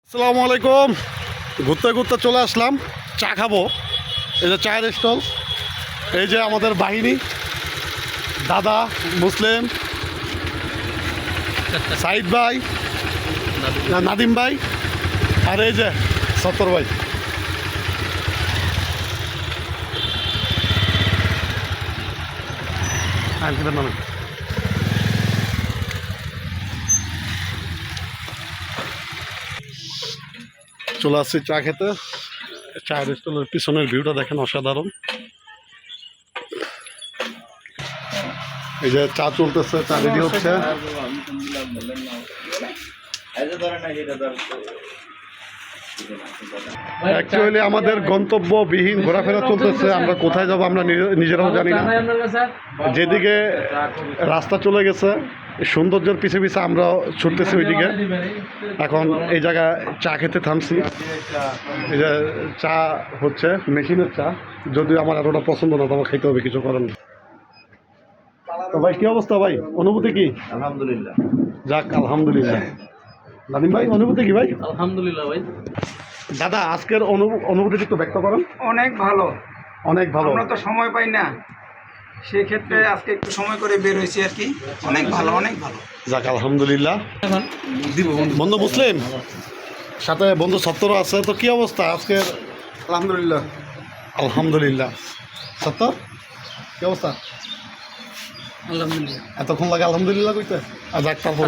আসসালামু আলাইকুম। ঘুরতে ঘুরতে চলে আসলাম, চা খাবো। এই যে চায়ের স্টল, এই যে আমাদের বাহিনী, দাদা মুসলিম, সাইদ ভাই, নাদিম ভাই, আর এই যে সত্তর ভাই। নামে চলে আসছি চা খেতে। চায়ের স্টলের পিছনের ভিউটা দেখেন, অসাধারণ। এই যে চা চলতেছে, চা রেডি হচ্ছে। অ্যাকচুয়ালি আমাদের গন্তব্যবিহীন ঘোরাফেরা চলতেছে। আমরা কোথায় যাব আমরা নিজেরাও জানি না। যেদিকে রাস্তা চলে গেছে, সৌন্দর্যের পিছে পিছে আমরা ছুটতেছি ওইদিকে। এখন এই জায়গায় চা খেতে থামছি। এই যে চা হচ্ছে মেশিনের চা, যদিও আমার এতটা পছন্দ না, তোমার খাইতে হবে, কিছু করেন না। তো ভাই, কি অবস্থা ভাই? অনুভূতি কি? আলহামদুলিল্লাহ। যাক, আলহামদুলিল্লাহ। নাদিম ভাই, অনুভূতি কি ভাই? আলহামদুলিল্লাহ ভাই। দাদা, আজকের অনুভূতি একটু ব্যক্ত করেন। অনেক ভালো। অনেক ভালো। আমরা তো সময় পাই না, সেক্ষেত্রে আজকে একটু সময় করে বের হয়েছি আর কি। অনেক ভালো, অনেক ভালো। যাক, আলহামদুলিল্লাহ। বন্ধু মুসলিম, সাথে বন্ধু সত্তরও আছে। তো কি অবস্থা আজকের? আলহামদুলিল্লাহ। আলহামদুলিল্লাহ। সত্তর, কি অবস্থা? আলহামদুলিল্লাহ। এতক্ষণ লাগে আলহামদুলিল্লাহ কইতে? আর যাক, তারপর